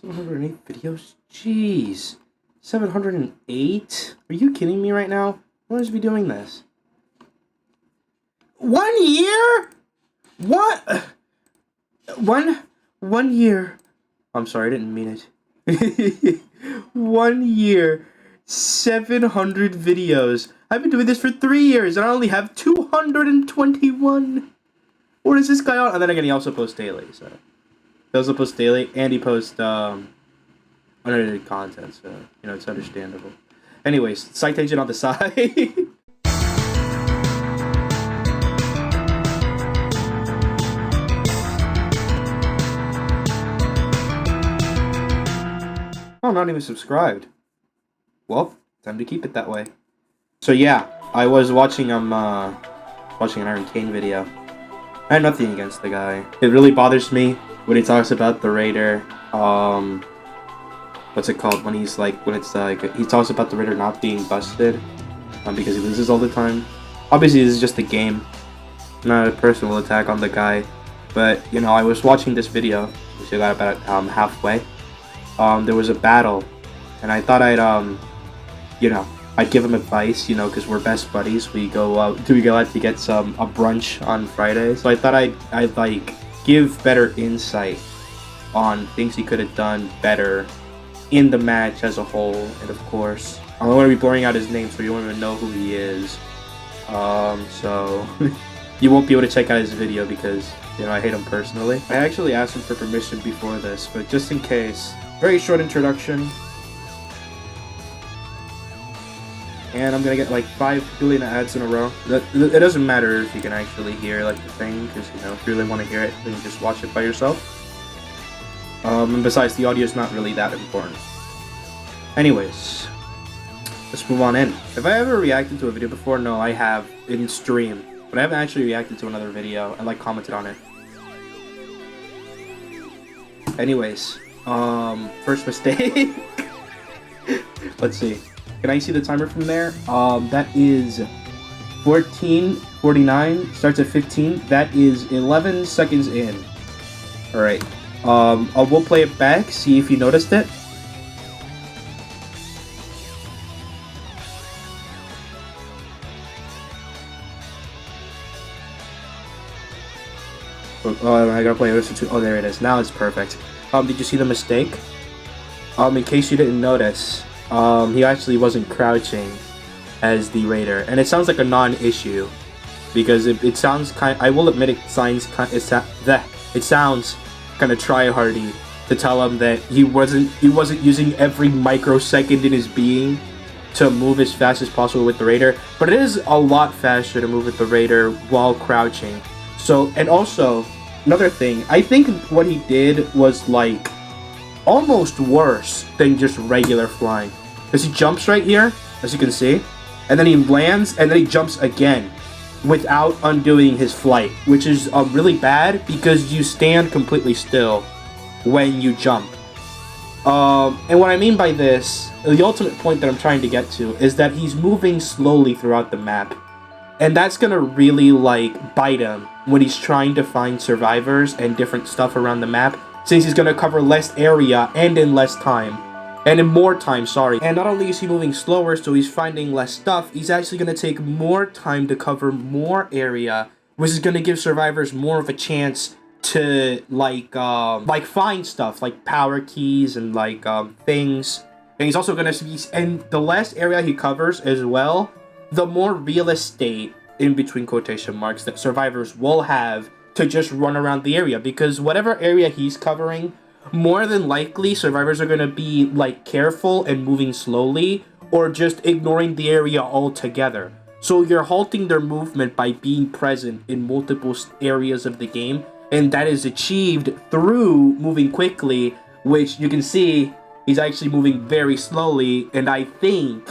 708 videos? Jeez. 708? Are you kidding me right now? When is we doing this? 1 year? What? One year. I'm sorry, I didn't mean it. 1 year. 700 videos. I've been doing this for 3 years and I only have 221. What is this guy on? And then again, he also posts daily, so. He also posts daily, and he posts, unedited content, so, you know, it's understandable. Anyways, side tangent on the side. Oh, not even subscribed. Well, time to keep it that way. So yeah, I was watching watching an Ironcane video. I had nothing against the guy. It really bothers me when he talks about the Raider. What's it called? When he's like, when it's like, he talks about the Raider not being busted, because he loses all the time. Obviously, this is just a game, not a personal attack on the guy. But you know, I was watching this video, which I got about halfway. There was a battle, and I thought I'd you know, I'd give him advice, you know, because we're best buddies. We go out to get a brunch on Friday. So I thought I'd like give better insight on things he could have done better in the match as a whole. And of course, I'm going to be blurring out his name so you won't even know who he is. So you won't be able to check out his video because, you know, I hate him personally. I actually asked him for permission before this, but just in case, very short introduction. And I'm gonna get like 5 billion ads in a row. It doesn't matter if you can actually hear like the thing, because you know, if you really want to hear it, then you just watch it by yourself. And besides, the audio is not really that important. Anyways, let's move on in. Have I ever reacted to a video before? No, I have in stream, but I haven't actually reacted to another video and like commented on it. Anyways, first mistake. Let's see. Can I see the timer from there? That is 14:49. Starts at 15. That is 11 seconds in. All right. We'll play it back. See if you noticed it. Oh, I gotta play this too. Oh, there it is. Now it's perfect. Did you see the mistake? In case you didn't notice. He actually wasn't crouching as the Raider, and it sounds like a non-issue because it sounds kind. I will admit it sounds kind of try-hardy to tell him that he wasn't using every microsecond in his being to move as fast as possible with the Raider, but it is a lot faster to move with the Raider while crouching. So, and also another thing, I think what he did was like almost worse than just regular flying. Because he jumps right here, as you can see, and then he lands, and then he jumps again without undoing his flight, which is really bad because you stand completely still when you jump. And what I mean by this, the ultimate point that I'm trying to get to, is that he's moving slowly throughout the map. And that's gonna really like bite him when he's trying to find survivors and different stuff around the map, since he's gonna cover less area and in less time. And in more time, sorry. And not only is he moving slower, so he's finding less stuff, he's actually gonna take more time to cover more area, which is gonna give survivors more of a chance to like find stuff like power keys and like things. And he's also gonna be, and the less area he covers as well, the more real estate, in between quotation marks, that survivors will have to just run around the area, because whatever area he's covering, more than likely survivors are going to be like careful and moving slowly, or just ignoring the area altogether. So you're halting their movement by being present in multiple areas of the game, and that is achieved through moving quickly, which you can see he's actually moving very slowly. And I think,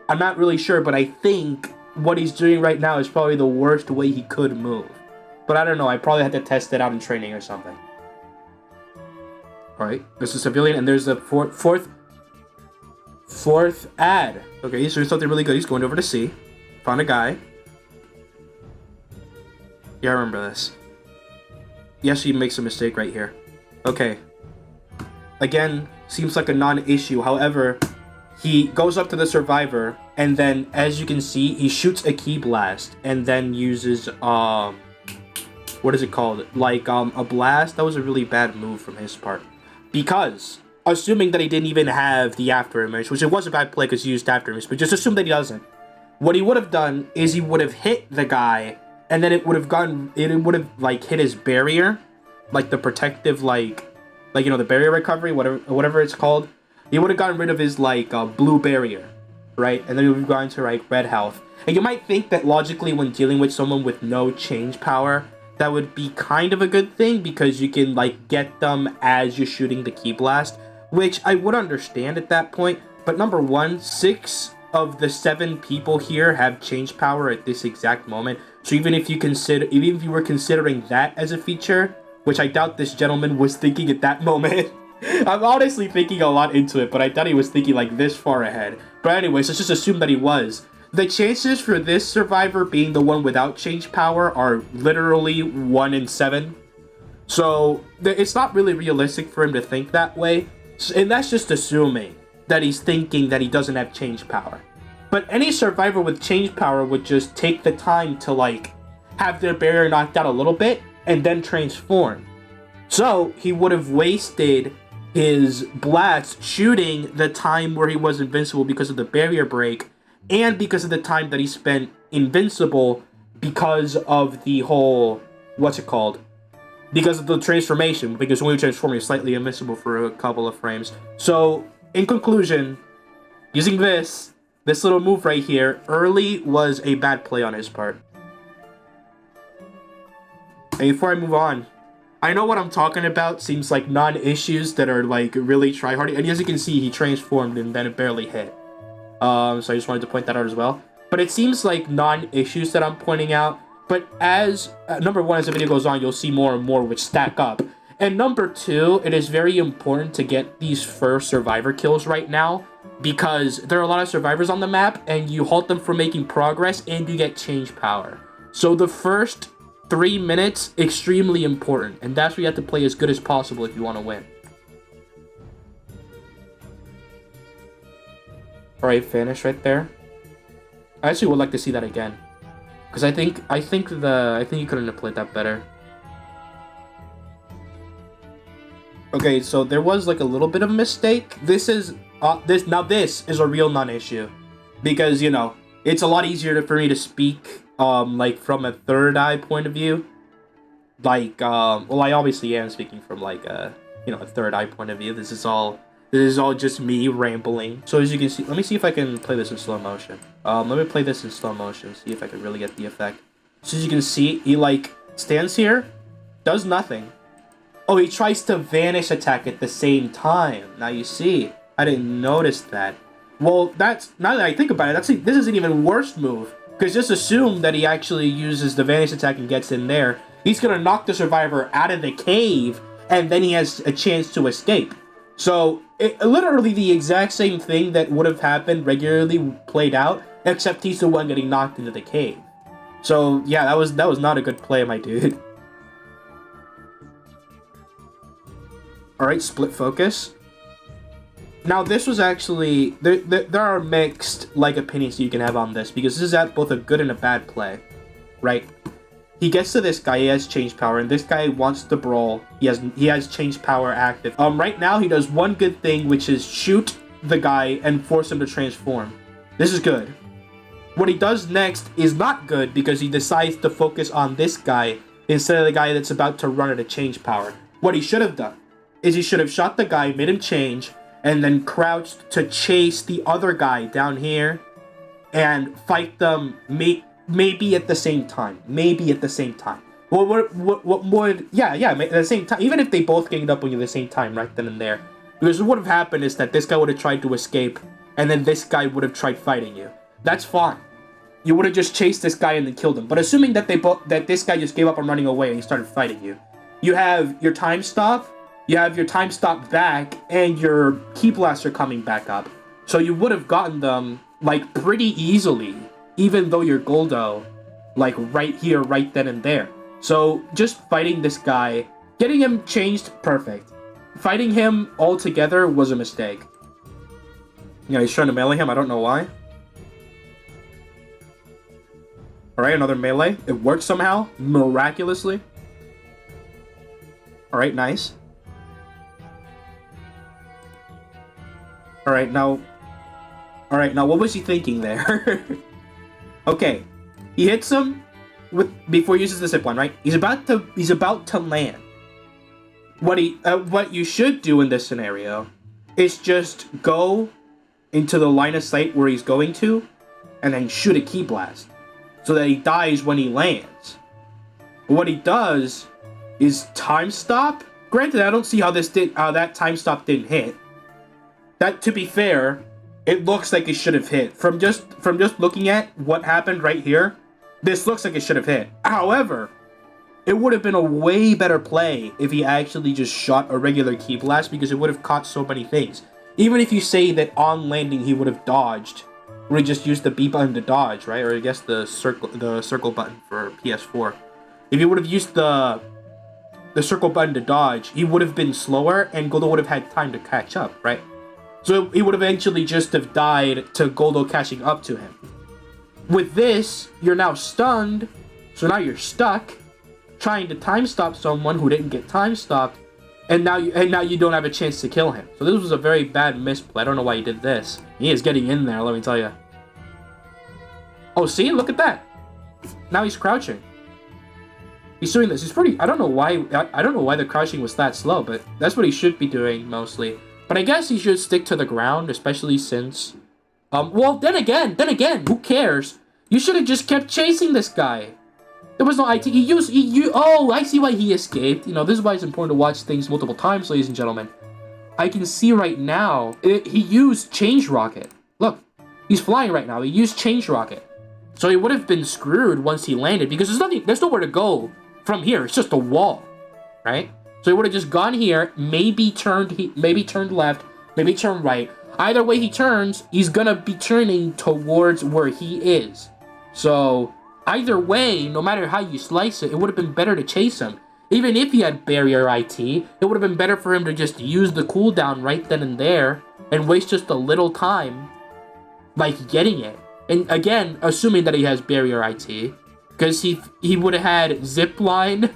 I'm not really sure, but I think what he's doing right now is probably the worst way he could move. But I don't know, I probably had to test it out in training or something. Alright, there's a civilian, and there's a fourth ad. Okay, he's doing something really good. He's going over to C. Found a guy. Yeah, I remember this. Yes, he makes a mistake right here. Okay. Again, seems like a non-issue. However, he goes up to the survivor, and then, as you can see, he shoots a ki blast, and then uses, what is it called? Like, a blast? That was a really bad move from his part. Because, assuming that he didn't even have the after image, which it was a bad play because he used after image, but just assume that he doesn't. What he would have done is he would have hit the guy, and then it would have, like, hit his barrier, like the protective, like, you know, the barrier recovery, whatever it's called. He would have gotten rid of his, like, blue barrier, right? And then he would have gone to, like, red health. And you might think that logically when dealing with someone with no change power, that would be kind of a good thing because you can, like, get them as you're shooting the ki blast, which I would understand at that point. But number one, 6 of the 7 people here have change power at this exact moment. So even if you were considering that as a feature, which I doubt this gentleman was thinking at that moment. I'm honestly thinking a lot into it, but I doubt he was thinking like this far ahead. But anyways, let's just assume that he was. The chances for this survivor being the one without change power are literally 1 in 7. So it's not really realistic for him to think that way. And that's just assuming that he's thinking that he doesn't have change power. But any survivor with change power would just take the time to, like, have their barrier knocked out a little bit and then transform. So he would have wasted his blast shooting the time where he was invincible because of the barrier break, and because of the time that he spent invincible because of the whole, what's it called? Because of the transformation, because when you transform, you're slightly invincible for a couple of frames. So, in conclusion, using this little move right here, early was a bad play on his part. And before I move on, I know what I'm talking about seems like non-issues that are, like, really try-hardy. And as you can see, he transformed and then it barely hit. So I just wanted to point that out as well. But it seems like non-issues that I'm pointing out. But as, number one, as the video goes on, you'll see more and more which stack up. And number two, it is very important to get these first survivor kills right now, because there are a lot of survivors on the map, and you halt them from making progress, and you get change power. So the first 3 minutes, extremely important, and that's where you have to play as good as possible if you want to win. Alright, finish right there. I actually would like to see that again, because I think you couldn't have played that better. Okay, so there was, like, a little bit of a mistake. This is a real non-issue, because, you know, it's a lot easier for me to speak, like, from a third eye point of view. Like, well, I obviously am speaking from, like, you know, a third eye point of view. This is all just me rambling. So as you can see, let me see if I can play this in slow motion. Let me play this in slow motion, see if I can really get the effect. So as you can see, he, like, stands here, does nothing. Oh, he tries to vanish attack at the same time. Now you see, I didn't notice that. Well, that's, now that I think about it, this is an even worse move. Because just assume that he actually uses the vanish attack and gets in there. He's gonna knock the survivor out of the cave, and then he has a chance to escape. So, literally the exact same thing that would have happened regularly played out, except he's the one getting knocked into the cave. So, yeah, that was not a good play, my dude. Alright, split focus. Now, this was actually... There are mixed, like, opinions you can have on this, because this is at both a good and a bad play, right? He gets to this guy, he has change power, and this guy wants to brawl. He has change power active. Right now, he does one good thing, which is shoot the guy and force him to transform. This is good. What he does next is not good, because he decides to focus on this guy instead of the guy that's about to run out of change power. What he should have done is he should have shot the guy, made him change, and then crouched to chase the other guy down here and fight them maybe at the same time. Maybe at the same time. What would... Yeah, at the same time. Even if they both ganged up on you at the same time, right then and there. Because what would have happened is that this guy would have tried to escape, and then this guy would have tried fighting you. That's fine. You would have just chased this guy and then killed him. But assuming that this guy just gave up on running away and he started fighting you, you have your time stop, you have your time stop back, and your ki blaster coming back up. So you would have gotten them, like, pretty easily, even though you're Goldo, like, right here, right then and there. So just fighting this guy, getting him changed, perfect. fighting him all together was a mistake. Yeah, he's trying to melee him. I don't know why. Alright, another melee. It worked somehow. Miraculously. Alright, nice. Alright, now... Alright, now what was he thinking there? Okay. He hits him before he uses the zipline, right? He's about to land. What you should do in this scenario is just go into the line of sight where he's going to, and then shoot a ki blast, so that he dies when he lands. But what he does is time stop. Granted, I don't see how that time stop didn't hit. That, to be fair, it looks like it should have hit. From just looking at what happened right here, this looks like it should have hit. However, it would have been a way better play if he actually just shot a regular ki blast, because it would have caught so many things. Even if you say that on landing he would have dodged, or he just used the B button to dodge, right? Or I guess the circle button for PS4. If he would have used the circle button to dodge, he would have been slower, and Goldo would have had time to catch up, right? So he would eventually just have died to Goldo catching up to him. With this, you're now stunned, so now you're stuck, trying to time stop someone who didn't get time stopped, and now you don't have a chance to kill him. So this was a very bad misplay. I don't know why he did this. He is getting in there, let me tell you. Oh, see? Look at that. Now he's crouching. He's doing this. He's pretty... I don't know why the crouching was that slow, but that's what he should be doing mostly. But I guess he should stick to the ground, especially since... well, then again, who cares? You should have just kept chasing this guy. There was no IT. Oh, I see why he escaped. You know, this is why it's important to watch things multiple times, ladies and gentlemen. I can see right now, he used Change Rocket. Look, he's flying right now. He used Change Rocket. So he would have been screwed once he landed, because there's nowhere to go from here. It's just a wall, right? So he would have just gone here, maybe turned left, maybe turned right. Either way he turns, he's gonna be turning towards where he is. So either way, no matter how you slice it, it would have been better to chase him. Even if he had barrier IT, it would have been better for him to just use the cooldown right then and there and waste just a little time, like, getting it. And again, assuming that he has barrier IT, because he would have had zipline,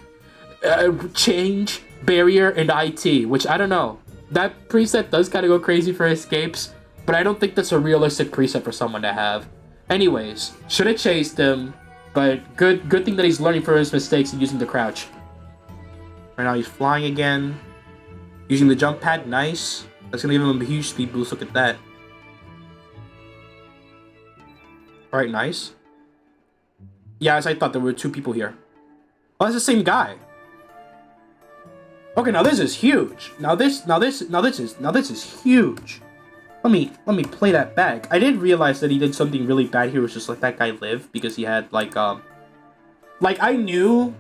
change, barrier, and IT, which I don't know. That preset does kind of go crazy for escapes, but I don't think that's a realistic preset for someone to have. Anyways, should have chased him, but good thing that he's learning from his mistakes and using the crouch. Right now he's flying again, using the jump pad. Nice. That's gonna give him a huge speed boost. Look at that. Alright, nice. Yeah, as I thought, there were two people here. Oh, that's the same guy. Okay, now this is huge. Now this is huge. Let me play that back. I did realize that he did something really bad here, was just let that guy live, because he had like I knew,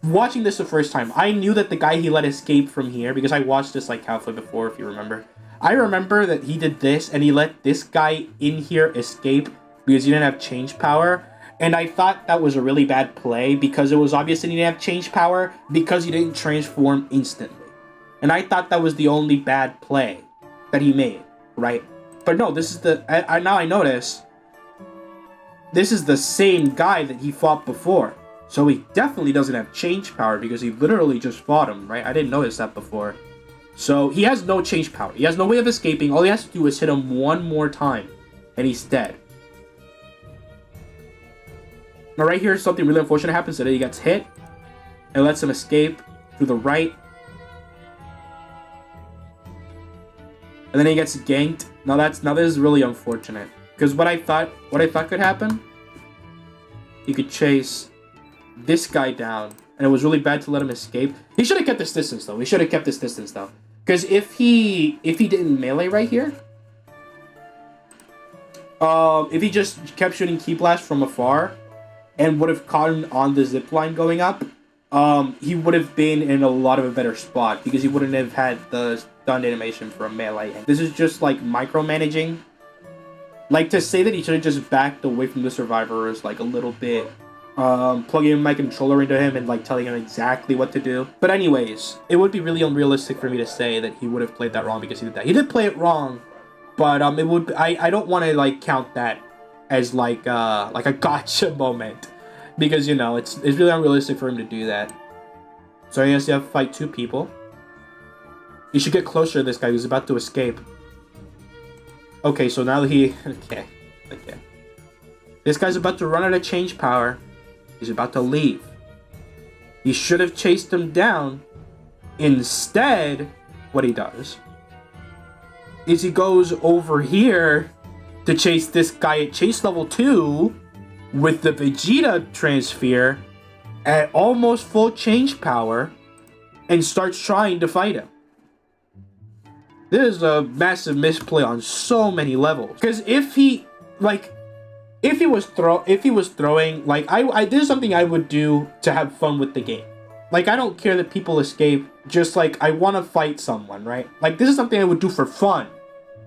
watching this the first time, I knew that the guy he let escape from here, because I watched this like halfway before, if you remember. I remember that he did this, and he let this guy in here escape because he didn't have change power. And I thought that was a really bad play, because it was obvious that he didn't have change power because he didn't transform instantly. And I thought that was the only bad play that he made, right? But no, this is now I notice, this is the same guy that he fought before. So he definitely doesn't have change power, because he literally just fought him, right? I didn't notice that before. So he has no change power. He has no way of escaping. All he has to do is hit him one more time, and he's dead. Now right here, something really unfortunate happens. That he gets hit, and lets him escape through the right. And then he gets ganked. Now this is really unfortunate, because what I thought could happen, he could chase this guy down, and it was really bad to let him escape. He should have kept this distance though. Because if he didn't melee right here, if he just kept shooting ki blast from afar, and would have caught him on the zipline going up, he would have been in a lot of a better spot, because he wouldn't have had the stun animation for a melee. This is just like micromanaging. Like, to say that he should have just backed away from the survivor is like a little bit plugging my controller into him and like telling him exactly what to do. But anyways, it would be really unrealistic for me to say that he would have played that wrong because he did that. He did play it wrong, but it would. I don't want to like count that as like a gotcha moment because you know it's really unrealistic for him to do that. So he has to fight two people. You should get closer to this guy who's about to escape. Okay, so now he okay. This guy's about to run out of change power. He's about to leave. He should have chased him down. Instead, what he does is he goes over here to chase this guy at chase level 2 with the Vegeta transfer at almost full change power and starts trying to fight him. This is a massive misplay on so many levels. Because if he was throwing, like, this is something I would do to have fun with the game. Like, I don't care that people escape, just, like, I want to fight someone, right? Like, this is something I would do for fun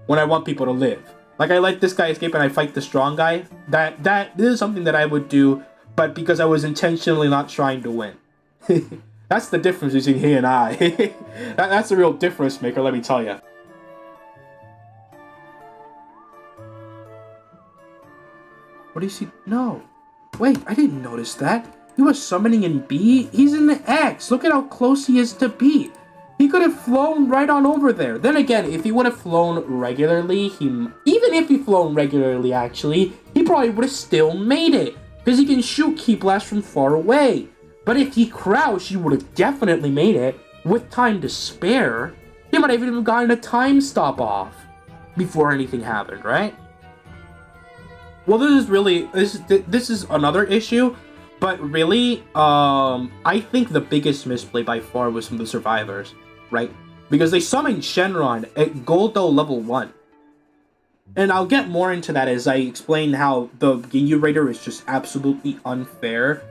when I want people to live. Like, I let this guy escape and I fight the strong guy. This is something that I would do, but because I was intentionally not trying to win. That's the difference between he and I. That's a real difference maker, let me tell you. What do you see? No. Wait, I didn't notice that. He was summoning in B. He's in the X. Look at how close he is to B. He could have flown right on over there. Then again, if he would have flown regularly, even if he flown regularly, actually, he probably would have still made it. Because he can shoot Ki Blast from far away. But if he crouched, he would have definitely made it. With time to spare, he might have even gotten a time stop off before anything happened, right? Well, this is another issue, but really, I think the biggest misplay by far was from the survivors, right? Because they summoned Shenron at Goldo level 1. And I'll get more into that as I explain how the Ginyu Raider is just absolutely unfair.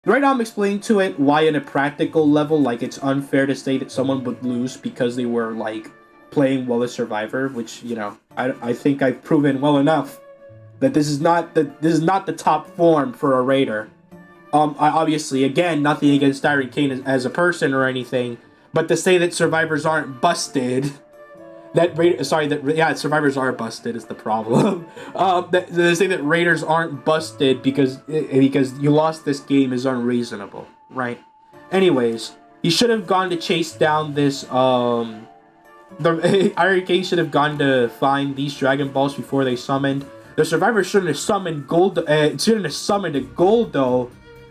Right now I'm explaining to it why in a practical level, like, it's unfair to say that someone would lose because they were, like, playing well as Survivor, which, you know, I think I've proven well enough that this is not the top form for a Raider. I obviously, again, nothing against Ironcane as a person or anything, but to say that survivors aren't busted, survivors are busted is the problem. To say that Raiders aren't busted because you lost this game is unreasonable, right? Anyways, he should have gone to chase down this. The Ironcane should have gone to find these Dragon Balls before they summoned. The survivors shouldn't have summoned shouldn't have summoned a Goldo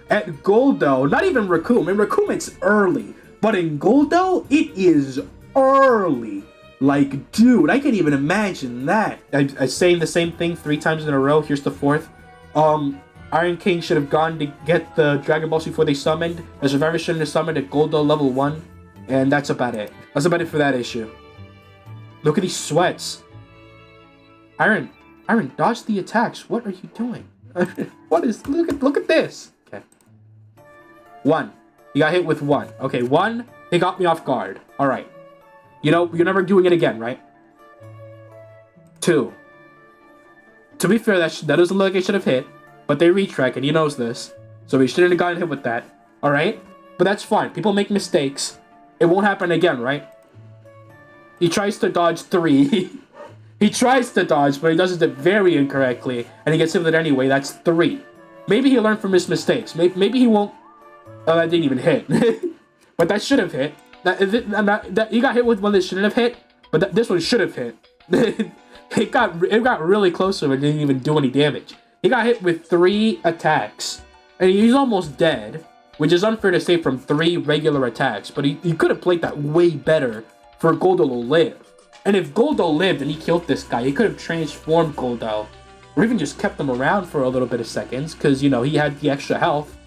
at Goldo. Not even Raccoon. In Raccoon, it's early, but in Goldo, it is early. Like, dude, I can't even imagine that. I'm saying the same thing 3 times in a row. Here's the 4th. Ironcane should have gone to get the Dragon Balls before they summoned. The survivors shouldn't have summoned at Goldo level 1, and that's about it. That's about it for that issue. Look at these sweats. Iron, dodge the attacks. What are you doing? Look at this. Okay. 1. You got hit with 1. Okay, 1. They got me off guard. All right. You know, you're never doing it again, right? 2. To be fair, that doesn't look like it should have hit, but they retrack and he knows this, so he shouldn't have gotten hit with that. All right, but that's fine. People make mistakes. It won't happen again, right? He tries to dodge 3. He tries to dodge, but he does it very incorrectly, and he gets hit with it anyway. That's 3. Maybe he learned from his mistakes. Maybe he won't. Oh, that didn't even hit. But that should have hit. That he got hit with one that shouldn't have hit, but this one should have hit. It got really close to him and didn't even do any damage. He got hit with 3 attacks, and he's almost dead, which is unfair to say from 3 regular attacks. But he could have played that way better for Goldo to live. And if Goldo lived and he killed this guy, he could have transformed Goldo, or even just kept him around for a little bit of seconds, because, you know, he had the extra health.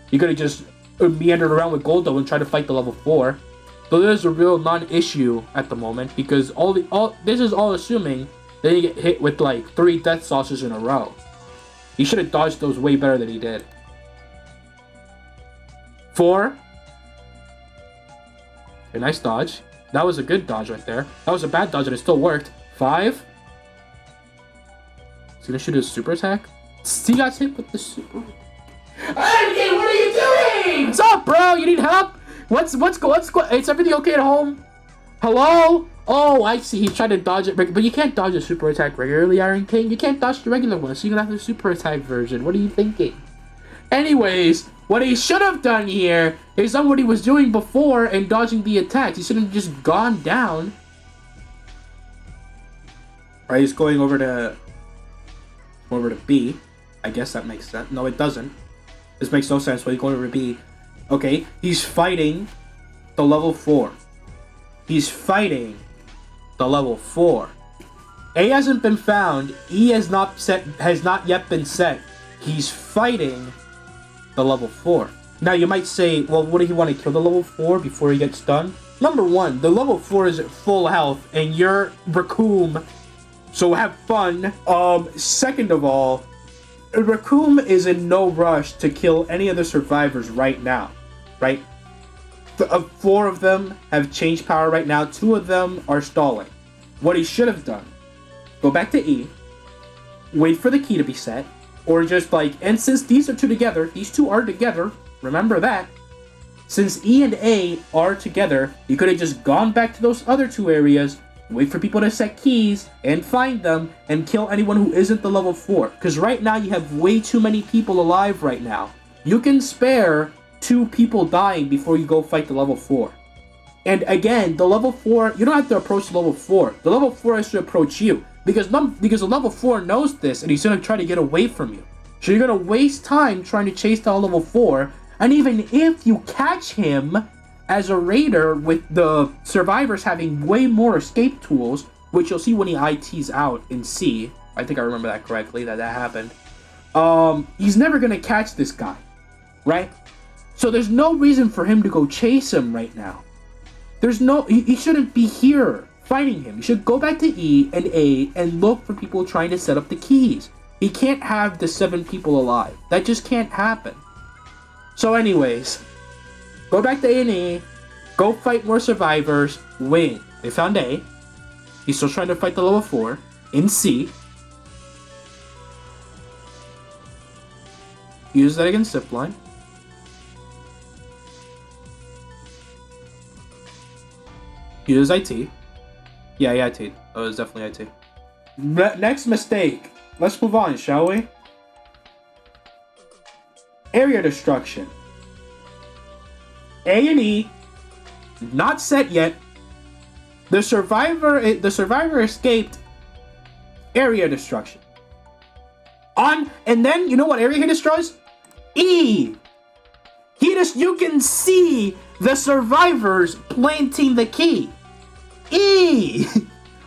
He could have just meandered around with Goldo and tried to fight the level 4. So there's a real non-issue at the moment, because this is all assuming that he get hit with like 3 death saucers in a row. He should have dodged those way better than he did. 4. A nice dodge. That was a good dodge right there. That was a bad dodge and it still worked. 5. He's gonna shoot his super attack. He got hit with the super. Ironcane, what are you doing? What's up, bro? You need help? What's Is everything okay at home? Hello? Oh, I see. He's trying to dodge it, but you can't dodge a super attack regularly, Ironcane. You can't dodge the regular one, so you're gonna have the super attack version. What are you thinking? Anyways, what he should have done here is done what he was doing before and dodging the attacks. He should have just gone down. Right, he's going over to B. I guess that makes sense. No, it doesn't. This makes no sense. Why he's going over to B? Okay, he's fighting the level 4. He's fighting the level 4. A hasn't been found. E has not yet been set. He's fighting the level 4. Now you might say, well, what do you want to kill the level 4 before he gets done? Number 1, the level 4 is at full health and you're Raccoon, so have fun. Second of all, Raccoon is in no rush to kill any of the survivors right now, right? 4 of them have changed power right now. 2 of them are stalling. What he should have done, go back to E, wait for the key to be set, or just and since these two are together, remember that, since E and A are together, you could have just gone back to those other 2 areas, wait for people to set keys, and find them, and kill anyone who isn't the level 4. Because right now you have way too many people alive right now. You can spare 2 people dying before you go fight the level 4. And again, the level 4, you don't have to approach the level 4. The level 4 has to approach you. Because the level 4 knows this, and he's going to try to get away from you. So you're going to waste time trying to chase down level 4, and even if you catch him as a raider with the survivors having way more escape tools, which you'll see when he ITs out in C, I think I remember that correctly, that happened, he's never going to catch this guy, right? So there's no reason for him to go chase him right now. He shouldn't be here fighting him. He should go back to E and A and look for people trying to set up the keys. He can't have the 7 people alive. That just can't happen. So anyways, go back to A and E, go fight more survivors, win. They found A. He's still trying to fight the level 4 in C. Use that against Zipline. Use IT. Yeah, IT. Oh, it was definitely IT. Next mistake. Let's move on, shall we? Area destruction. A and E, not set yet. The survivor escaped. Area destruction. And then you know what area he destroys? E. You can see the survivors planting the key. E.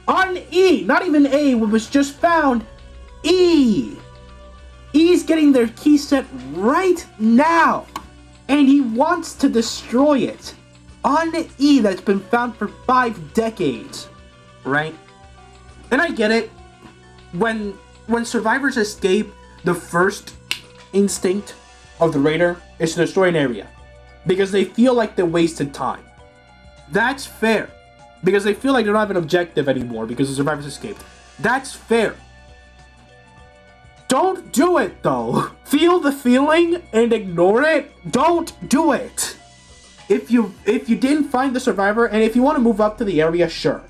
On E, not even A, what was just found. E. E's getting their key set right now, and he wants to destroy it on E that's been found for 5 decades, right? And I get it. When survivors escape, the first instinct of the raider is to destroy an area because they feel like they wasted time. That's fair, because they feel like they don't have an objective anymore because the survivors escaped. That's fair. Don't do it though. Feel the feeling and ignore it. Don't do it. If you didn't find the survivor and if you want to move up to the area, sure.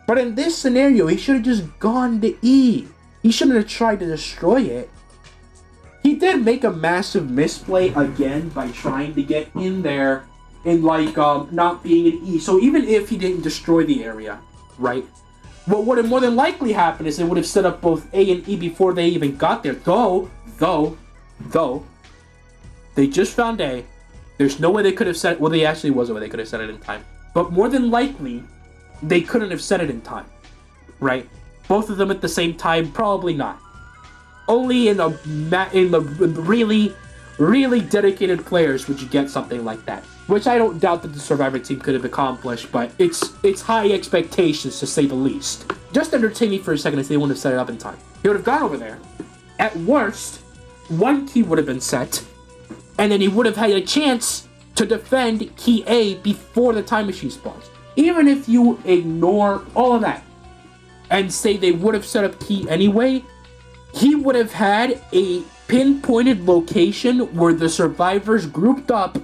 But in this scenario, he should have just gone to E. He shouldn't have tried to destroy it. He did make a massive misplay again by trying to get in there and not being an E. So even if he didn't destroy the area, right? What would have more than likely happened is they would have set up both A and E before they even got there. Though, they just found A. There's no way they could have set it. Well, there actually was a way they could have set it in time. But more than likely, they couldn't have set it in time, right? Both of them at the same time, probably not. Only in the really, really dedicated players would you get something like that. Which I don't doubt that the Survivor team could have accomplished, but it's high expectations to say the least. Just entertain me for a second if they wouldn't have set it up in time. He would have gone over there. At worst, 1 key would have been set, and then he would have had a chance to defend key A before the time machine spawns. Even if you ignore all of that and say they would have set up key anyway, he would have had a pinpointed location where the survivors grouped up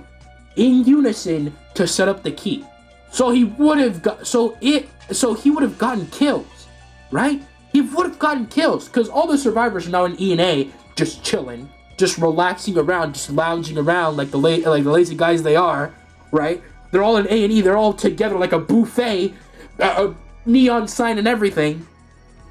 in unison to set up the key. So he would have he would have gotten kills, right? He would have gotten kills because all the survivors are now in E and A, just chilling, just relaxing around, just lounging around like the lazy guys they are, right? They're all in A and E. They're all together like a buffet, a neon sign and everything,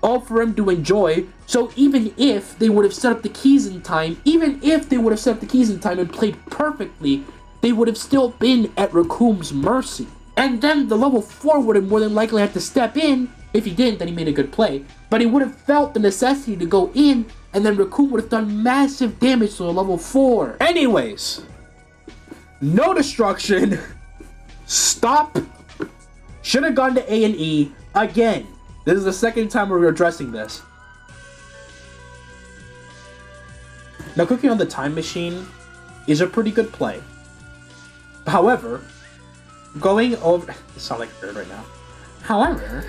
all for him to enjoy. So even if they would have set up the keys in time, and played perfectly, they would have still been at Raccoon's mercy. And then the level 4 would have more than likely had to step in. If he didn't, then he made a good play. But he would have felt the necessity to go in, and then Raccoon would have done massive damage to the level 4. Anyways, no destruction. Stop. Should have gone to A and E again. This is the second time we're addressing this. Now, cooking on the time machine is a pretty good play. However, going over... I sound like a bird right now. However,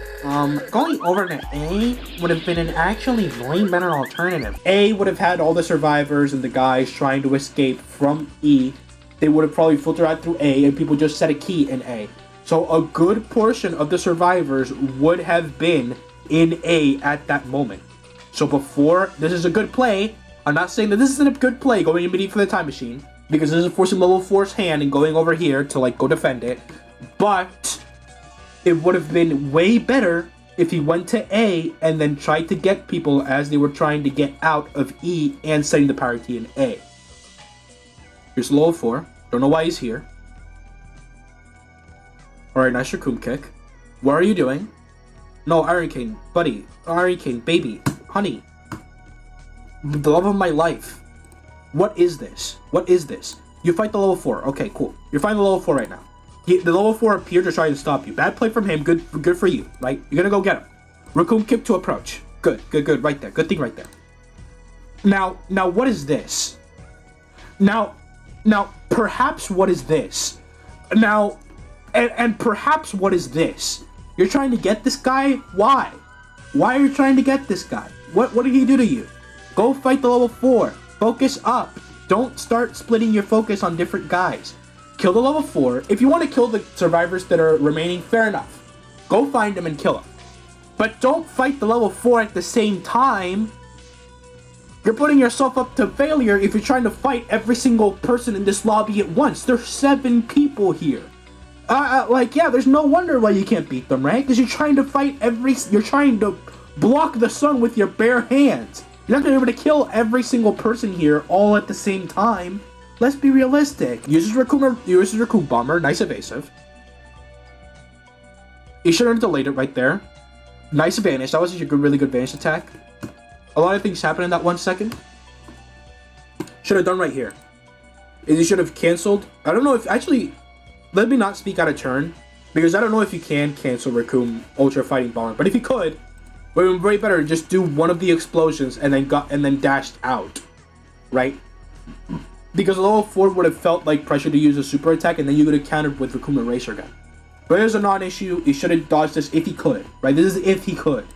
going over to A would have been an actually way better alternative. A would have had all the survivors and the guys trying to escape from E. They would have probably filtered out through A, and people just set a key in A. So a good portion of the survivors would have been in A at that moment. So before, this is a good play. I'm not saying that this isn't a good play going immediately for the time machine, because this is forcing level 4's hand and going over here to like go defend it. But it would have been way better if he went to A and then tried to get people as they were trying to get out of E and setting the power key in A. Here's level 4. Don't know why he's here. Alright, nice Raccoon kick. What are you doing? No, Ironcane, buddy. Ironcane, baby. Honey. The love of my life. What is this? What is this? You fight the level 4. Okay, cool. You're fighting the level 4 right now. The level 4 appeared to try to stop you. Bad play from him. Good for you, right? You're gonna go get him. Raccoon kick to approach. Good. Right there. Good thing right there. Now, what is this? Now, perhaps what is this? Now, and perhaps what is this? You're trying to get this guy? Why? Why are you trying to get this guy? What did he do to you? Go fight the level 4. Focus up. Don't start splitting your focus on different guys. Kill the level 4. If you want to kill the survivors that are remaining, fair enough. Go find them and kill them. But don't fight the level 4 at the same time. You're putting yourself up to failure if you're trying to fight every single person in this lobby at once. There's 7 people here. Yeah, there's no wonder why you can't beat them, right? Because you're trying to fight you're trying to block the sun with your bare hands. You're not going to be able to kill every single person here all at the same time. Let's be realistic. Uses Raccoon Bomber. Nice evasive. He should have delayed it right there. Nice vanish. That was a really good vanish attack. A lot of things happened in that 1 second. Should have done right here. He should have canceled. I don't know if... Actually, let me not speak out of turn, because I don't know if you can cancel Raccoon Ultra Fighting Bomber. But if you could, it would have been way better to just do one of the explosions and then dashed out. Right? Because level 4 would have felt like pressure to use a super attack, and then you would have countered with Raccoon Eraser Gun. But it was a non-issue. He should have dodged this if he could. Right? This is if he could.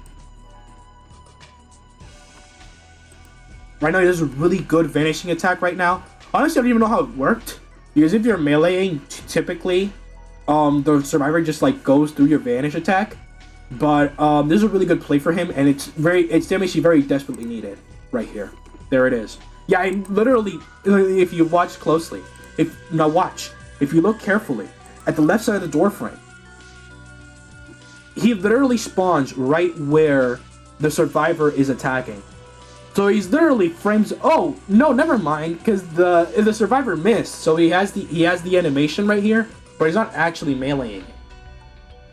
Right now, he does a really good vanishing attack right now. Honestly, I don't even know how it worked. Because if you're meleeing, typically, the survivor just like goes through your vanish attack. But this is a really good play for him, and it's damage he very desperately needed. Right here. There it is. Yeah, I literally, if you watch closely, if you look carefully at the left side of the door frame, he literally spawns right where the survivor is attacking. So he's literally frames. Oh no, never mind, because the survivor missed. So he has the animation right here, but he's not actually meleeing it.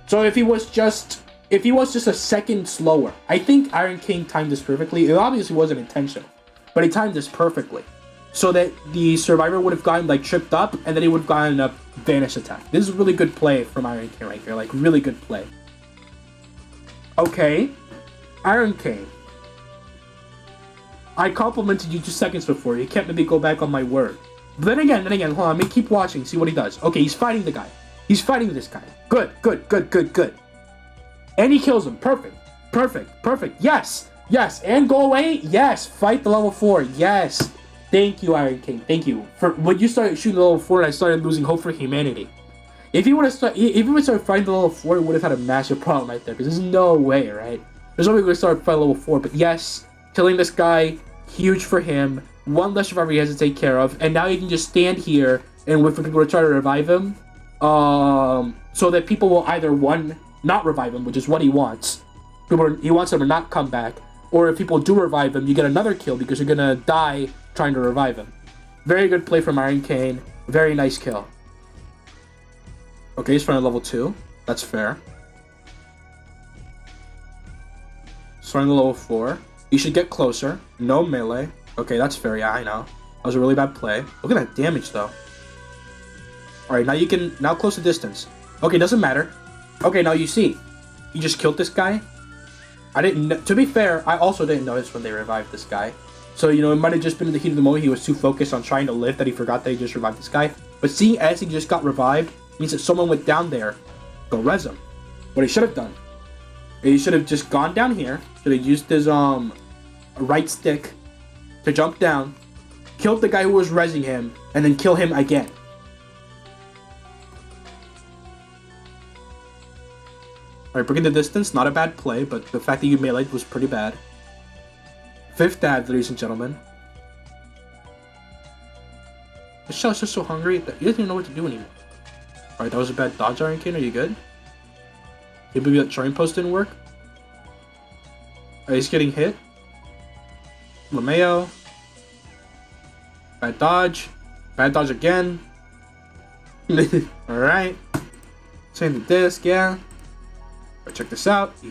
So if he was just a second slower, I think Ironcane timed this perfectly. It obviously wasn't intentional, but he timed this perfectly, so that the survivor would have gotten like tripped up, and then he would have gotten a vanish attack. This is a really good play from Ironcane right here, like really good play. Okay, Ironcane. I complimented you 2 seconds before. You can't maybe go back on my word. But then again, hold on. Let me keep watching, see what he does. Okay, he's fighting the guy. He's fighting this guy. Good. And he kills him. Perfect. Yes! Yes, and go away. Yes, fight the level 4. Yes. Thank you, Iron King. Thank you. For when you started shooting level 4, I started losing hope for humanity. If you would have started fighting the level 4, you would have had a massive problem right there. Because there's no way, right? There's no way we're gonna start fighting level 4. But yes, killing this guy, huge for him. One less survivor he has to take care of, and now he can just stand here and wait for people to try to revive him. So that people will either one not revive him, which is what he wants. He wants them to not come back, or if people do revive him, you get another kill because you're gonna die trying to revive him. Very good play from Iron Cane. Very nice kill. Okay, he's trying level 2. That's fair. Starting to level 4. You should get closer. No melee. Okay, that's fair. Yeah, I know. That was a really bad play. Look at that damage, though. Alright, now you can... Now close the distance. Okay, doesn't matter. Okay, now you see. You just killed this guy. I didn't... To be fair, I also didn't notice when they revived this guy. So, you know, it might have just been in the heat of the moment. He was too focused on trying to live that he forgot that he just revived this guy. But seeing as he just got revived means that someone went down there. Go res him. What he should have done. He should have just gone down here. Should have used his right stick to jump down, killed the guy who was resing him, and then kill him again. Alright, breaking the distance, not a bad play, but the fact that you melee'd was pretty bad. 5th ad, ladies and gentlemen. This shell is just so hungry that he doesn't even know what to do anymore. Alright, that was a bad dodge, Iron King. Are you good? Maybe that charming post didn't work? Alright, he's getting hit. LeMayo. Bad dodge. Bad dodge again. Alright. Same the disc, yeah. Right, check this out. He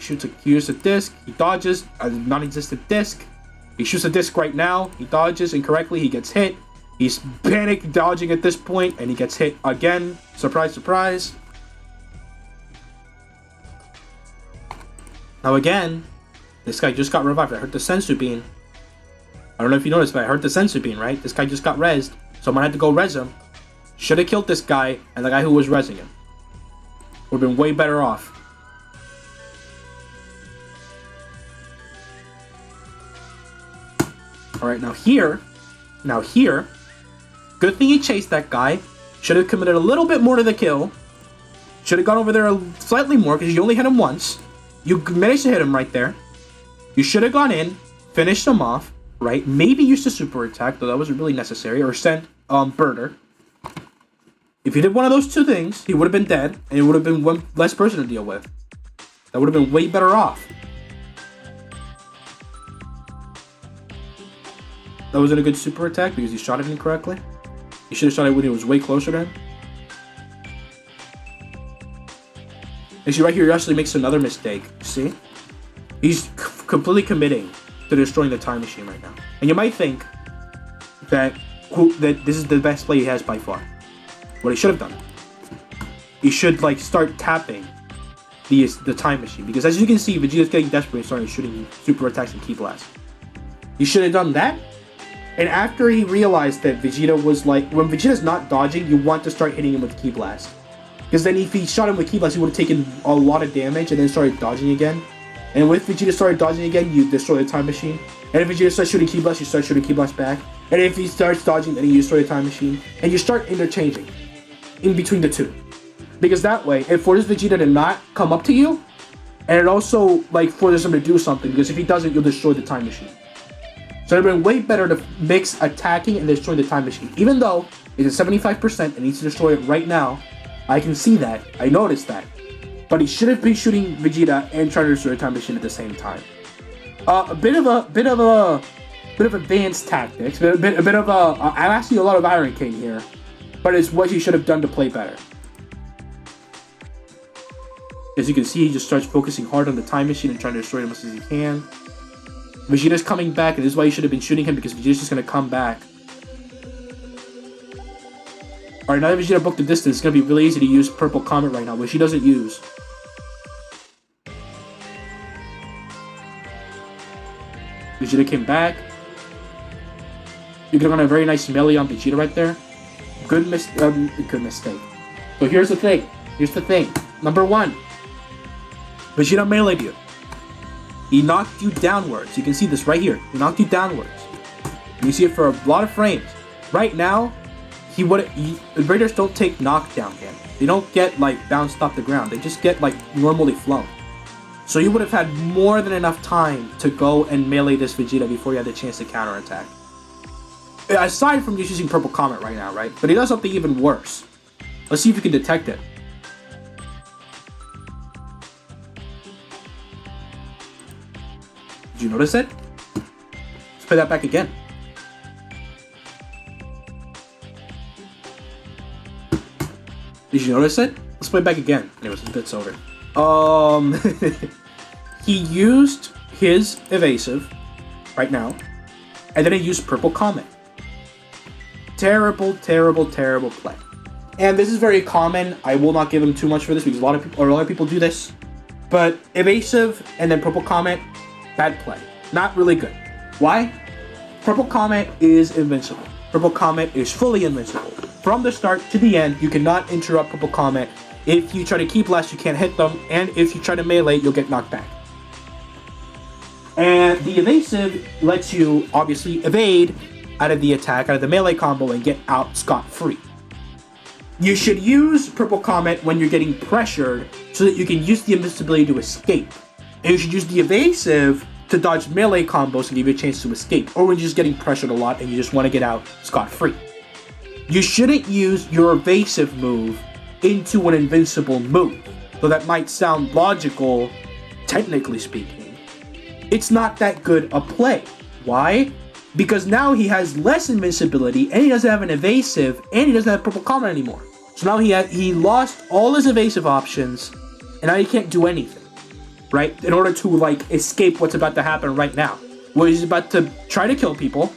uses a disc. He dodges a non-existent disc. He shoots a disc right now. He dodges incorrectly. He gets hit. He's panic dodging at this point, and he gets hit again. Surprise, surprise. Now again, this guy just got revived. I heard the sensu bean. I don't know if you noticed, but I heard the sensu bean, right? This guy just got rezzed. Someone had to go res him. Should have killed this guy and the guy who was rezzing him. Would have been way better off. Alright, now here, good thing he chased that guy. Should have committed a little bit more to the kill. Should have gone over there slightly more because you only hit him once. You managed to hit him right there. You should have gone in, finished him off, right? Maybe used a super attack, though that wasn't really necessary, or sent Birder. If you did one of those two things, he would have been dead, and it would have been one less person to deal with. That would have been way better off. That wasn't a good super attack because he shot it incorrectly. He should have shot it when he was way closer to him. And see, right here, he actually makes another mistake. See? He's completely committing to destroying the time machine right now. And you might think that this is the best play he has by far. What he should have done. He should, like, start tapping the time machine. Because as you can see, Vegeta's getting desperate and starting shooting super attacks and Ki Blast. He should have done that. And after he realized that Vegeta was like, when Vegeta's not dodging, you want to start hitting him with Ki Blast. Because then if he shot him with Ki Blast, he would have taken a lot of damage and then started dodging again. And with Vegeta started dodging again, you destroy the time machine. And if Vegeta starts shooting Ki Blast, you start shooting Ki Blast back. And if he starts dodging, then you destroy the time machine. And you start interchanging in between the two. Because that way, it forces Vegeta to not come up to you. And it also, like, forces him to do something. Because if he doesn't, you'll destroy the time machine. So it would have been way better to mix attacking and destroying the time machine. Even though it's at 75% and needs to destroy it right now, I can see that. I noticed that. But he should have been shooting Vegeta and trying to destroy the time machine at the same time. A bit of advanced tactics. I'm asking a lot of Iron King here, but it's what he should have done to play better. As you can see, he just starts focusing hard on the time machine and trying to destroy it as much as he can. Vegeta's coming back, and this is why you should have been shooting him, because Vegeta's just going to come back. Alright, now that Vegeta booked the distance, it's going to be really easy to use Purple Comet right now, which he doesn't use. Vegeta came back. You're going to run a very nice melee on Vegeta right there. Good mistake. So here's the thing. Number one. Vegeta melee'd you. he knocked you downwards. You can see this right here. He knocked you downwards. You see it for a lot of frames. Right now, Raiders don't take knockdown damage. They don't get like bounced off the ground. They just get like normally flown. So you would have had more than enough time to go and melee this Vegeta before you had the chance to counterattack. Aside from just using Purple Comet right now, right? But he does something even worse. Let's see if you can detect it. Did you notice it? Let's play that back again. Did you notice it? Let's play it back again. Anyways, it's over. He used his evasive right now, and then he used Purple Comet. Terrible, terrible, terrible play. And this is very common. I will not give him too much for this because a lot of people do this. But evasive and then Purple Comet, bad play. Not really good. Why? Purple Comet is invincible. Purple Comet is fully invincible. From the start to the end, you cannot interrupt Purple Comet. If you try to keep last, you can't hit them. And if you try to melee, you'll get knocked back. And the evasive lets you obviously evade out of the attack, out of the melee combo, and get out scot-free. You should use Purple Comet when you're getting pressured so that you can use the invincibility to escape. And you should use the evasive to dodge melee combos and give you a chance to escape, or when you're just getting pressured a lot and you just want to get out scot-free. You shouldn't use your evasive move into an invincible move, though that might sound logical, technically speaking. It's not that good a play. Why? Because now he has less invincibility, and he doesn't have an evasive, and he doesn't have Purple Comet anymore. So now he lost all his evasive options, and now he can't do anything, right? In order to like escape what's about to happen right now, where he's about to try to kill people.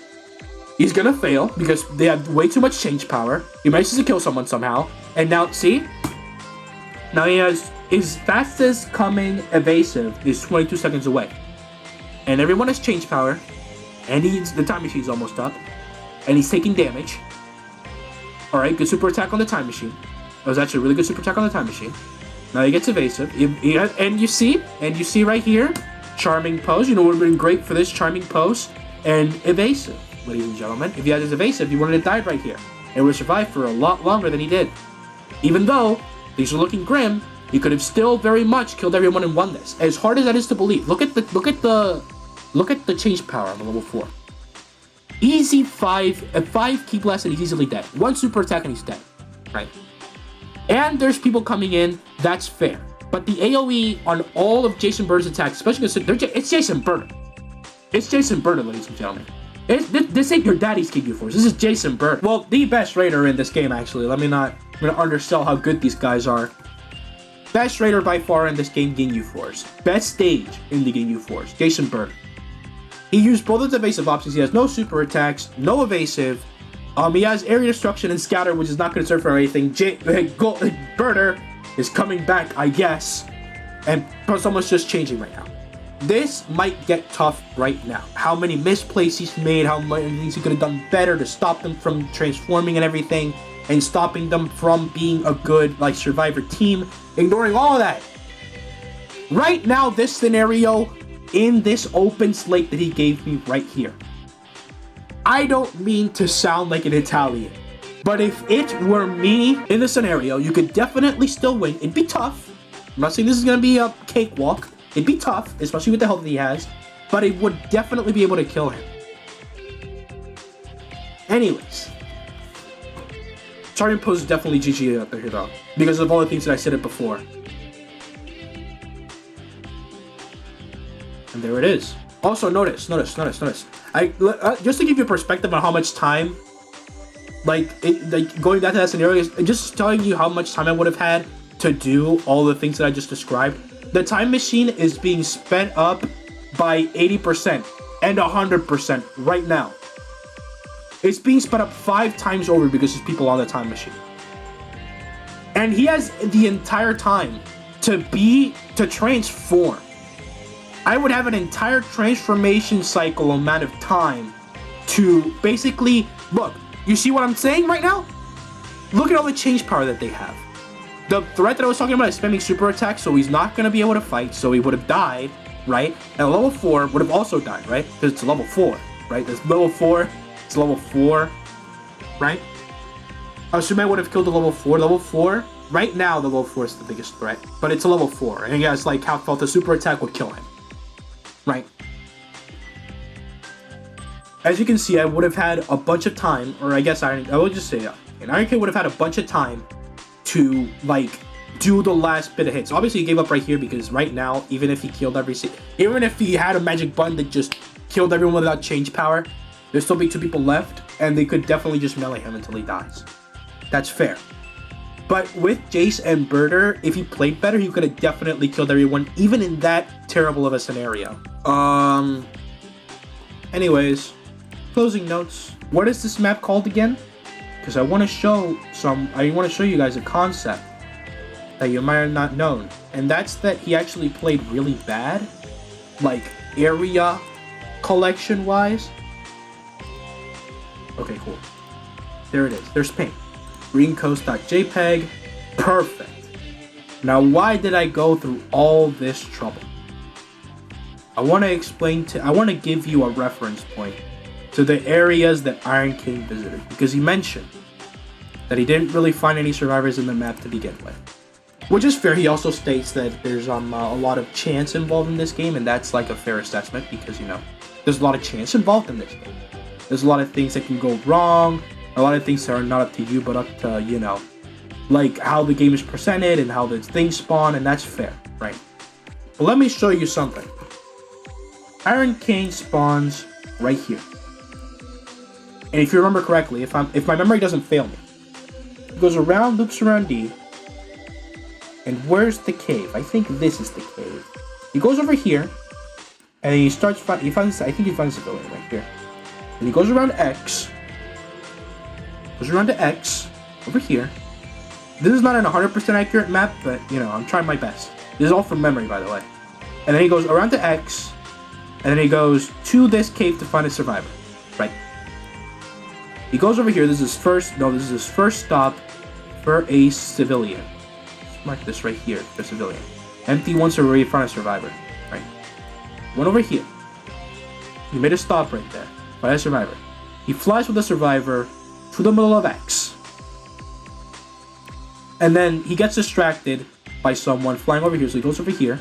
He's gonna fail because they have way too much change power. He manages to kill someone somehow, and now see, now he has his fastest coming evasive is 22 seconds away, and everyone has change power. And the time machine's almost up. And he's taking damage. Alright, good super attack on the time machine. That was actually a really good super attack on the time machine. Now he gets evasive. And you see right here, charming pose. You know what would have been great for this charming pose? And evasive, ladies and gentlemen. If he had his evasive, he wouldn't have died right here. And would have survived for a lot longer than he did. Even though these are looking grim, he could have still very much killed everyone and won this. As hard as that is to believe. Look at the change power on the level 4. Easy 5, 5 key blasts and he's easily dead. 1 super attack and he's dead, right? And there's people coming in, that's fair. But the AoE on all of Jason Birder's attacks, especially because it's Jason Birder. It's Jason Birder, ladies and gentlemen. This ain't your daddy's Ginyu Force, this is Jason Birder. Well, the best raider in this game, actually. I'm gonna undersell how good these guys are. Best raider by far in this game, Ginyu Force. Best stage in the Ginyu Force, Jason Birder. He used both of the evasive options. He has no super attacks, no evasive. He has area destruction and scatter, which is not going to serve for anything. Birder is coming back, I guess. And someone's just changing right now. This might get tough right now. How many misplays he's made, how many things he could have done better to stop them from transforming and everything, and stopping them from being a good like survivor team. Ignoring all of that. Right now, this scenario, in this open slate that he gave me right here. I don't mean to sound like an Italian, but if it were me in the scenario, you could definitely still win. It'd be tough. I'm not saying this is going to be a cakewalk. It'd be tough, especially with the health that he has, but it would definitely be able to kill him. Anyways. Charming pose is definitely GG out there though, because of all the things that I said it before. And there it is. Also, notice. Just to give you a perspective on how much time, going back to that scenario, just telling you how much time I would have had to do all the things that I just described. The time machine is being sped up by 80% and 100% right now. It's being sped up 5 times over because there's people on the time machine. And he has the entire time to transform. I would have an entire transformation cycle amount of time to basically, look, you see what I'm saying right now? Look at all the change power that they have. The threat that I was talking about is spamming super attacks, so he's not going to be able to fight, so he would have died. right? And level 4 would have also died, right? Because it's level 4, right? There's level 4, it's level 4, right? I assume I would have killed the level 4. Level 4, right now the level 4 is the biggest threat, but it's a level 4, and you guys like how felt a super attack would kill him, right? As you can see, I would have had a bunch of time, or I guess I would just say an Ironcane would have had a bunch of time to like do the last bit of hits. Obviously, he gave up right here because right now, even if he killed even if he had a magic button that just killed everyone without change power, there'd still be 2 people left, and they could definitely just melee him until he dies. That's fair. But with Jace and Birder, if he played better, he could have definitely killed everyone, even in that terrible of a scenario. Anyways, closing notes. What is this map called again? Because I want to show you guys a concept that you might have not known. And that's that he actually played really bad, like area collection wise. Okay, cool. There it is. There's paint. Greencoast.jpg. Perfect. Now, why did I go through all this trouble? I want to give you a reference point to the areas that Ironcane visited, because he mentioned that he didn't really find any survivors in the map to begin with. Which is fair. He also states that there's a lot of chance involved in this game, and that's like a fair assessment because, you know, there's a lot of chance involved in this game. There's a lot of things that can go wrong, a lot of things that are not up to you, but up to, you know, like how the game is presented and how the things spawn, and that's fair, right? But let me show you something. Ironcane spawns right here. And if you remember correctly, if my memory doesn't fail me, it goes around, loops around D. And where's the cave? I think this is the cave. He goes over here, and he starts. I think he finds the building right here. And he goes around X. Goes around to X over here. This is not an 100% accurate map, but you know, I'm trying my best. This is all from memory, by the way. And then he goes around to X, and then he goes to this cave to find a survivor. Right. He goes over here. This is his first stop for a civilian. Let's mark this right here for civilian. Empty once already found a survivor. Right. Went over here. He made a stop right there. Find a survivor. He flies with the survivor to the middle of X. And then he gets distracted by someone flying over here, so he goes over here.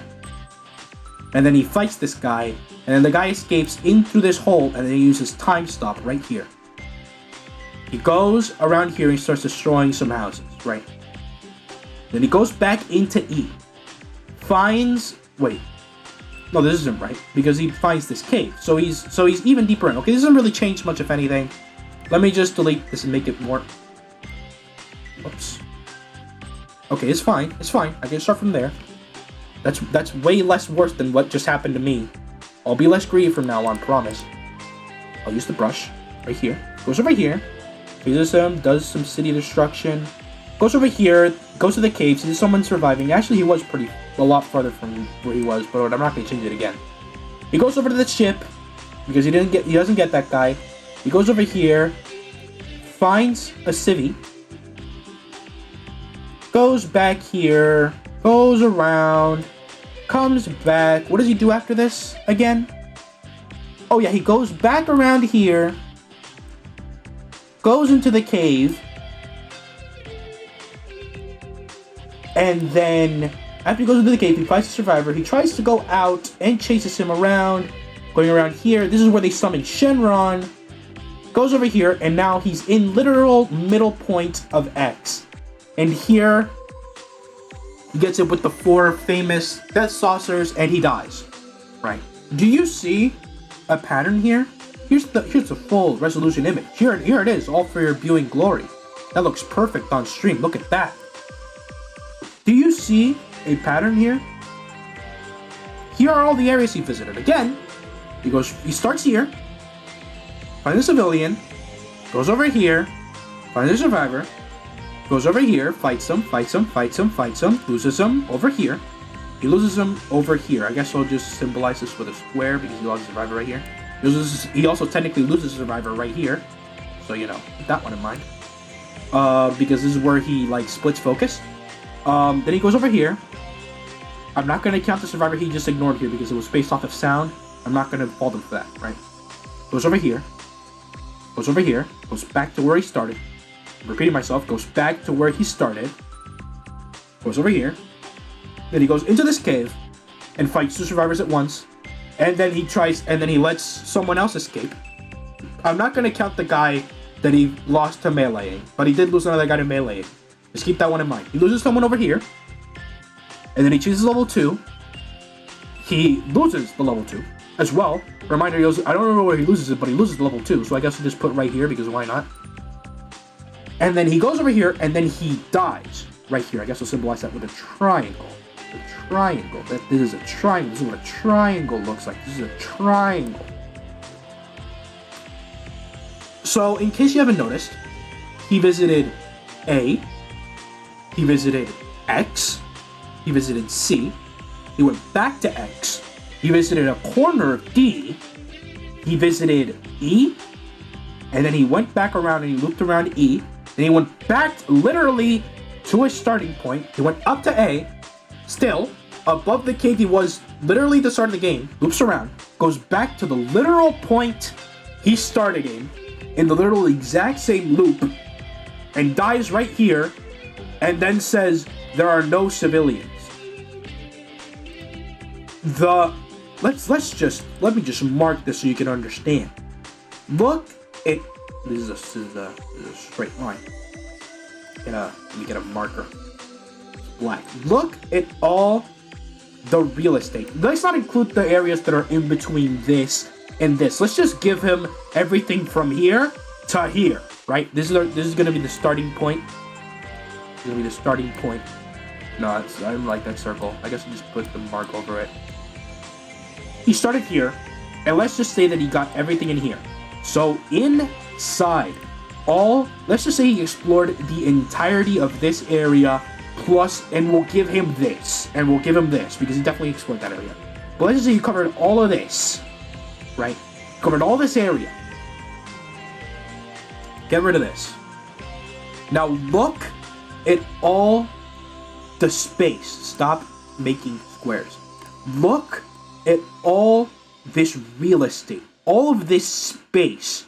And then he fights this guy, and then the guy escapes in through this hole, and then he uses time stop right here. He goes around here and starts destroying some houses, right? Then he goes back into E. Wait. No, this isn't right, because he finds this cave. So he's even deeper in. Okay, this doesn't really change much, if anything. Let me just delete this and make it more... Whoops. Okay, it's fine. It's fine. I can start from there. That's way less worse than what just happened to me. I'll be less greedy from now on, promise. I'll use the brush right here. Goes over here. Uses him, does some city destruction. Goes over here, goes to the cave, sees someone surviving. Actually, he was a lot farther from where he was, but I'm not going to change it again. He goes over to the ship, because he doesn't get that guy. He goes over here, finds a civvy, goes back here, goes around, comes back. What does he do after this again? Oh yeah, he goes back around here, goes into the cave, and then after he goes into the cave, he finds the survivor. He tries to go out and chases him around, going around here. This is where they summon Shenron. Goes over here, and now he's in literal middle point of X. And here, he gets it with the 4 famous death saucers, and he dies. Right. Do you see a pattern here? Here's the full resolution image. Here it is, all for your viewing glory. That looks perfect on stream. Look at that. Do you see a pattern here? Here are all the areas he visited. Again, he starts here, finds a civilian, goes over here, finds a survivor, goes over here, fights him, loses him over here. He loses him over here. I guess I'll just symbolize this with a square because he lost a survivor right here. He also technically loses a survivor right here. So, you know, keep that one in mind. Because this is where he, like, splits focus. Then he goes over here. I'm not going to count the survivor he just ignored here because it was based off of sound. I'm not going to fault him for that, right? Goes over here. Goes over here. Goes back to where he started. I'm repeating myself. Goes back to where he started. Goes over here. Then he goes into this cave and fights two survivors at once. And then he lets someone else escape. I'm not going to count the guy that he lost to meleeing, but he did lose another guy to meleeing. Just keep that one in mind. He loses someone over here. And then he chooses level 2. He loses the level 2 as well. Reminder, I don't remember where he loses it, but he loses the level 2. So I guess we'll just put right here because why not? And then he goes over here and then he dies right here. I guess we'll symbolize that with a triangle. A triangle. This is a triangle. This is what a triangle looks like. This is a triangle. So in case you haven't noticed, he visited A. He visited X. He visited C. He went back to X. He visited a corner of D. He visited E. And then he went back around and he looped around E. Then he went back literally to his starting point. He went up to A. Still, above the cave he was literally the start of the game. Loops around. Goes back to the literal point he started in the literal exact same loop. And dies right here. And then says, there are no civilians. Let me just mark this so you can understand. Look at this is a straight line. Let me get a marker. Black. Look at all the real estate. Let's not include the areas that are in between this and this. Let's just give him everything from here to here, right? This is gonna be the starting point. This is gonna be the starting point. No, I don't like that circle. I guess I'll just put the mark over it. He started here, and let's just say that he got everything in here. So inside, let's just say he explored the entirety of this area, plus, and we'll give him this, and we'll give him this, because he definitely explored that area. But let's just say he covered all of this, right? Covered all this area. Get rid of this. Now look at all the space. Stop making squares. Look at all this real estate. All of this space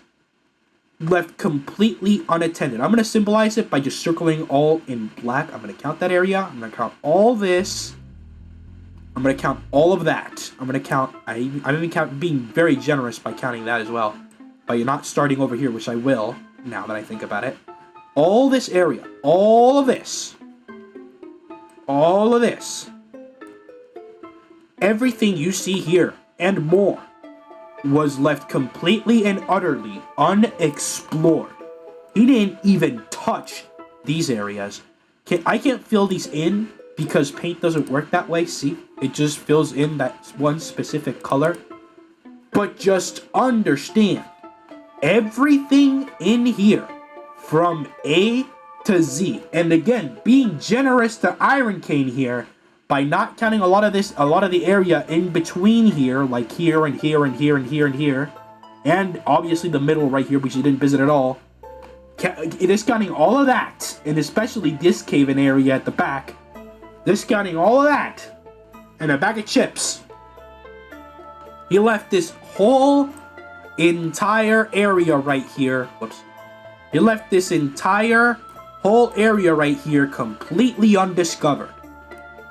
left completely unattended. I'm going to symbolize it by just circling all in black. I'm going to count that area. I'm going to count all this. I'm going to count all of that. I'm going to count... I'm even being very generous by counting that as well. By not starting over here, which I will, now that I think about it. All this area. All of this. All of this. Everything you see here, and more, was left completely and utterly unexplored. He didn't even touch these areas. I can't fill these in because paint doesn't work that way. See? It just fills in that one specific color. But just understand, everything in here, from A to Z, and again, being generous to Ironcane here, by not counting a lot of the area in between here, like here and here and here and here and here, and obviously the middle right here, which you didn't visit at all. It is counting all of that, and especially this cave-in area at the back. Discounting all of that, and a bag of chips. He left this whole entire area right here. Whoops. He left this entire whole area right here completely undiscovered.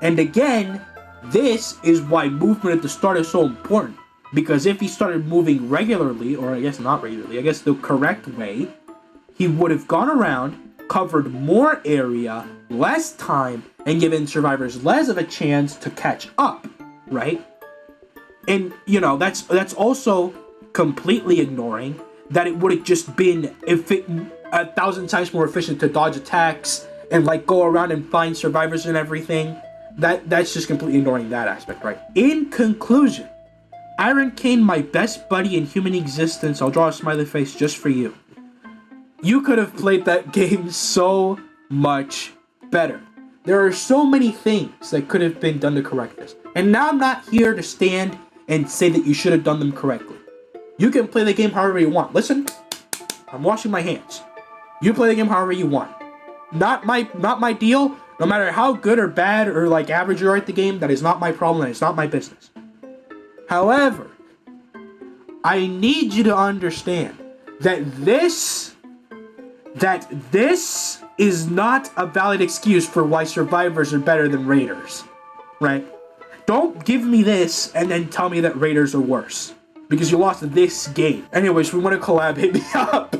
And again, this is why movement at the start is so important. Because if he started moving regularly, or I guess not regularly, I guess the correct way, he would have gone around, covered more area, less time, and given survivors less of a chance to catch up, right? And, you know, that's also completely ignoring that it would have just been 1,000 times more efficient to dodge attacks and, like, go around and find survivors and everything. That's just completely ignoring that aspect, right? In conclusion, Ironcane, my best buddy in human existence, I'll draw a smiley face just for you. You could have played that game so much better. There are so many things that could have been done to correct this. And now I'm not here to stand and say that you should have done them correctly. You can play the game however you want. Listen, I'm washing my hands. You play the game however you want. Not my deal. No matter how good or bad or like average you are at the game, that is not my problem, that is not my business. However, I need you to understand that this is not a valid excuse for why survivors are better than raiders, right? Don't give me this and then tell me that raiders are worse because you lost this game. Anyways, we want to collab, hit me up.